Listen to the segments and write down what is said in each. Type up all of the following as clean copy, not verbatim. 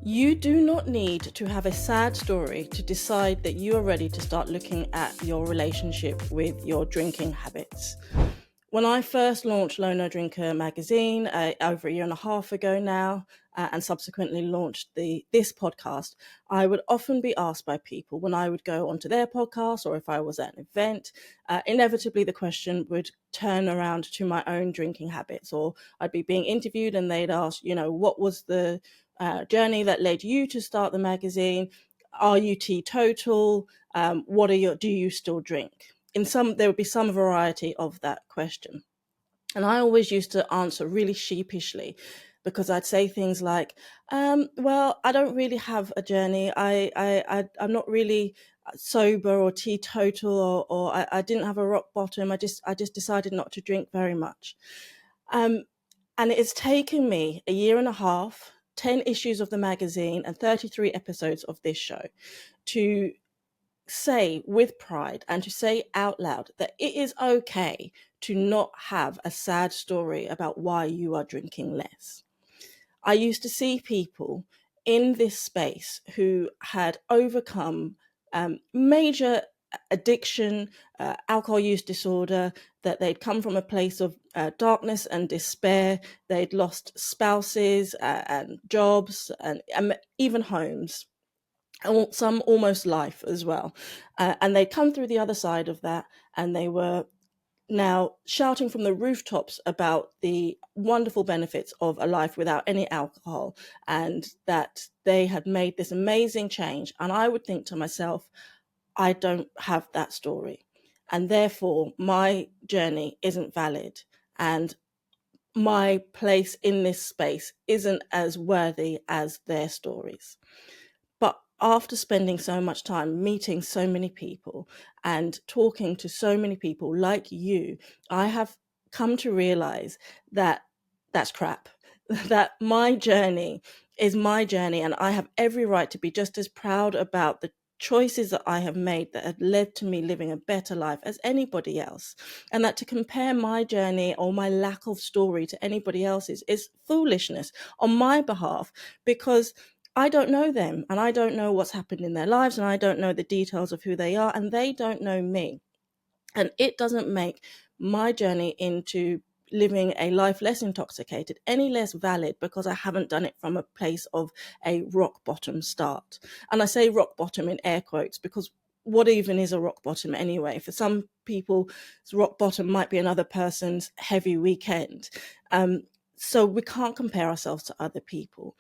You do not need to have a sad story to decide that you are ready to start looking at your relationship with your drinking habits. When I first launched Low No Drinker magazine over a year and a half ago now, and subsequently launched this podcast, I would often be asked by people when I would go onto their podcast or if I was at an event, inevitably the question would turn around to my own drinking habits, or I'd be being interviewed and they'd ask, what was the journey that led you to start the magazine? Are you teetotal? Do you still drink? There would be some variety of that question. And I always used to answer really sheepishly because I'd say things like, well, I don't really have a journey. I'm not really sober or teetotal, or I didn't have a rock bottom. I just decided not to drink very much. Um, and it has taken me a year and a half, 10 issues of the magazine and 33 episodes of this show to say with pride and to say out loud that it is okay to not have a sad story about why you are drinking less. I used to see people in this space who had overcome major addiction, alcohol use disorder, that they'd come from a place of darkness and despair. They'd lost spouses and jobs and even homes, and some almost life as well. And they'd come through the other side of that, and they were now shouting from the rooftops about the wonderful benefits of a life without any alcohol, and that they had made this amazing change. And I would think to myself, I don't have that story, and therefore my journey isn't valid, and my place in this space isn't as worthy as their stories. But after spending so much time meeting so many people and talking to so many people like you, I have come to realize that that's crap. That my journey is my journey, and I have every right to be just as proud about the choices that I have made that have led to me living a better life as anybody else. And that to compare my journey or my lack of story to anybody else's is foolishness on my behalf, because I don't know them, and I don't know what's happened in their lives, and I don't know the details of who they are, and they don't know me. And it doesn't make my journey into living a life less intoxicated any less valid because I haven't done it from a place of a rock bottom start. And I say rock bottom in air quotes because what even is a rock bottom anyway? For some people, rock bottom might be another person's heavy weekend. So we can't compare ourselves to other people.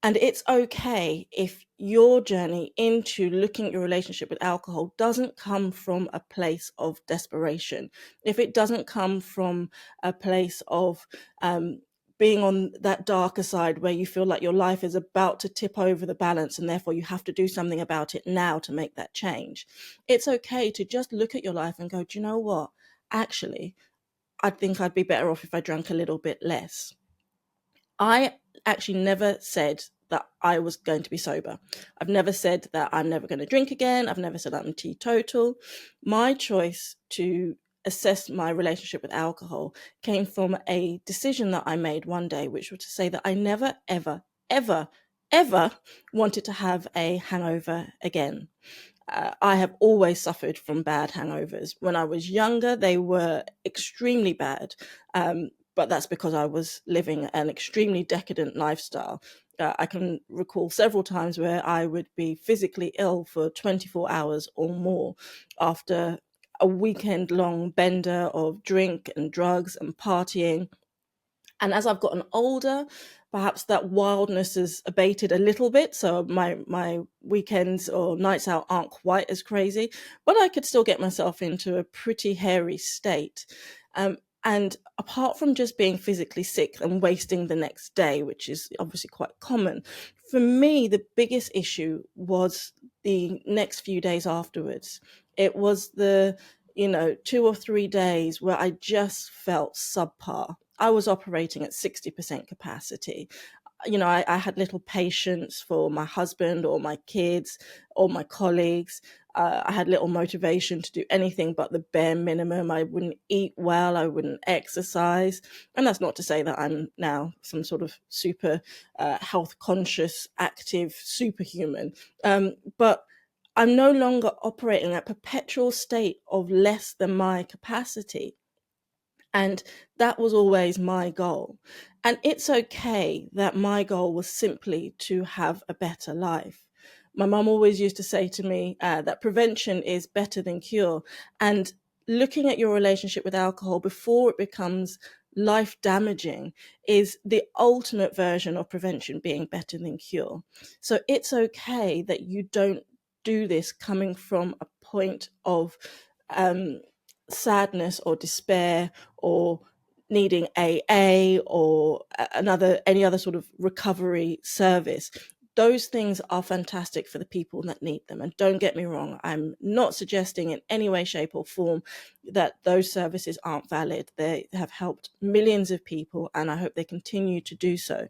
And it's okay if your journey into looking at your relationship with alcohol doesn't come from a place of desperation. If it doesn't come from a place of being on that darker side where you feel like your life is about to tip over the balance and therefore you have to do something about it now to make that change. It's okay to just look at your life and go, do you know what? Actually, I think I'd be better off if I drank a little bit less. I actually never said that I was going to be sober. I've never said that I'm never going to drink again. I've never said I'm teetotal. My choice to assess my relationship with alcohol came from a decision that I made one day, which was to say that I never, ever, ever, ever wanted to have a hangover again. I have always suffered from bad hangovers. When I was younger, they were extremely bad. But that's because I was living an extremely decadent lifestyle. I can recall several times where I would be physically ill for 24 hours or more after a weekend-long bender of drink and drugs and partying. And as I've gotten older, perhaps that wildness has abated a little bit. So my weekends or nights out aren't quite as crazy, but I could still get myself into a pretty hairy state. And apart from just being physically sick and wasting the next day, which is obviously quite common, for me, the biggest issue was the next few days afterwards. It was the 2 or 3 days where I just felt subpar. I was operating at 60% capacity. I had little patience for my husband or my kids or my colleagues. I had little motivation to do anything but the bare minimum. I wouldn't eat well, I wouldn't exercise. And that's not to say that I'm now some sort of super health conscious, active superhuman. But I'm no longer operating at perpetual state of less than my capacity. And that was always my goal. And it's okay that my goal was simply to have a better life. My mum always used to say to me that prevention is better than cure. And looking at your relationship with alcohol before it becomes life damaging is the ultimate version of prevention being better than cure. So it's okay that you don't do this coming from a point of sadness or despair or needing AA or any other sort of recovery service. Those things are fantastic for the people that need them. And don't get me wrong, I'm not suggesting in any way, shape, or form that those services aren't valid. They have helped millions of people, and I hope they continue to do so.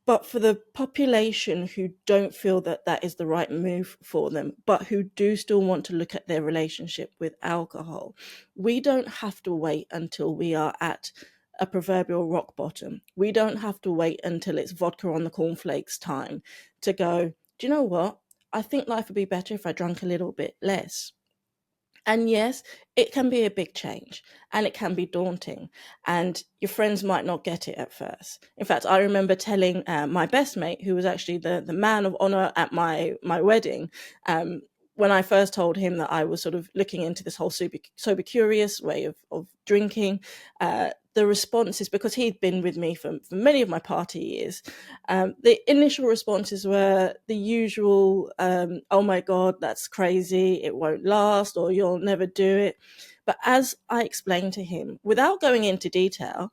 But for the population who don't feel that that is the right move for them, but who do still want to look at their relationship with alcohol, we don't have to wait until we are at a proverbial rock bottom. We don't have to wait until it's vodka on the cornflakes time to go, do you know what? I think life would be better if I drank a little bit less. And yes, it can be a big change and it can be daunting, and your friends might not get it at first. In fact, I remember telling my best mate, who was actually the man of honor at my wedding, when I first told him that I was sort of looking into this whole sober curious way of drinking, the responses, because he'd been with me for many of my party years, the initial responses were the usual, oh my God, that's crazy, it won't last, or you'll never do it. But as I explained to him, without going into detail,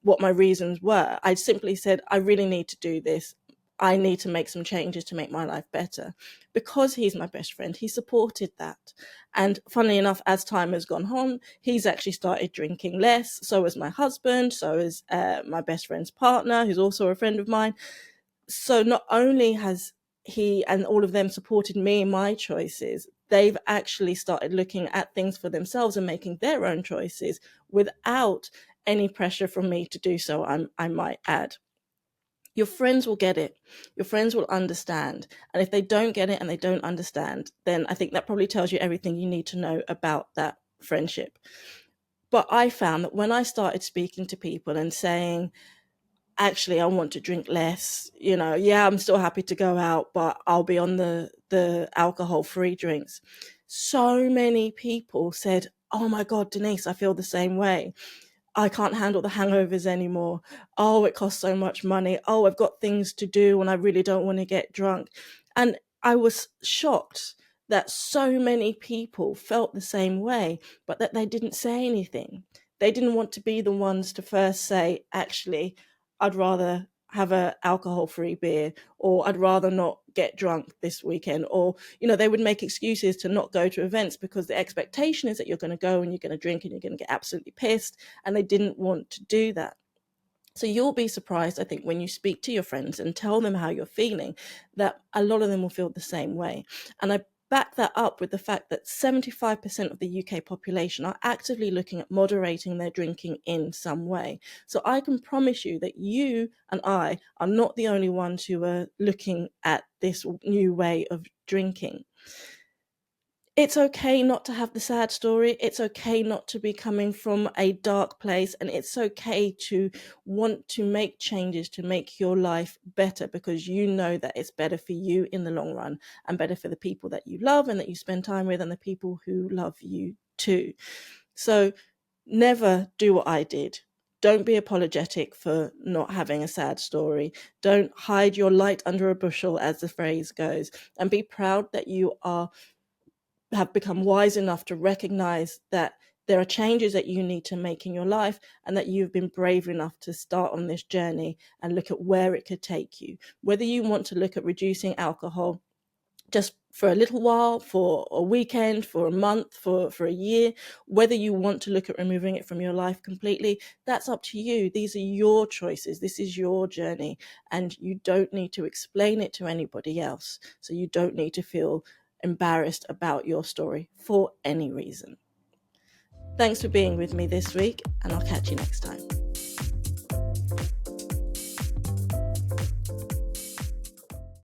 what my reasons were, I simply said, I really need to do this. I need to make some changes to make my life better. Because he's my best friend, he supported that. And funnily enough, as time has gone on, he's actually started drinking less. So has my husband, so is my best friend's partner, who's also a friend of mine. So not only has he and all of them supported me in my choices, they've actually started looking at things for themselves and making their own choices without any pressure from me to do so, I might add. Your friends will get it. Your friends will understand. And if they don't get it and they don't understand, then I think that probably tells you everything you need to know about that friendship. But I found that when I started speaking to people and saying, actually, I want to drink less, yeah, I'm still happy to go out, but I'll be on the alcohol-free drinks. So many people said, oh my God, Denise, I feel the same way. I can't handle the hangovers anymore. Oh, it costs so much money. Oh, I've got things to do and I really don't want to get drunk. And I was shocked that so many people felt the same way, but that they didn't say anything. They didn't want to be the ones to first say, actually, I'd rather have a alcohol-free beer, or I'd rather not get drunk this weekend, or they would make excuses to not go to events because the expectation is that you're going to go and you're going to drink and you're going to get absolutely pissed, and they didn't want to do that. So you'll be surprised, I think, when you speak to your friends and tell them how you're feeling, that a lot of them will feel the same way. And I back that up with the fact that 75% of the UK population are actively looking at moderating their drinking in some way. So I can promise you that you and I are not the only ones who are looking at this new way of drinking. It's okay not to have the sad story. It's okay not to be coming from a dark place. And it's okay to want to make changes to make your life better, because you know that it's better for you in the long run and better for the people that you love and that you spend time with and the people who love you too. So never do what I did. Don't be apologetic for not having a sad story. Don't hide your light under a bushel, as the phrase goes, and be proud that you have become wise enough to recognize that there are changes that you need to make in your life, and that you've been brave enough to start on this journey and look at where it could take you. Whether you want to look at reducing alcohol just for a little while, for a weekend, for a month, for a year. Whether you want to look at removing it from your life completely, that's up to you. These are your choices. This is your journey, and you don't need to explain it to anybody else. So you don't need to feel embarrassed about your story for any reason. Thanks for being with me this week, and I'll catch you next time.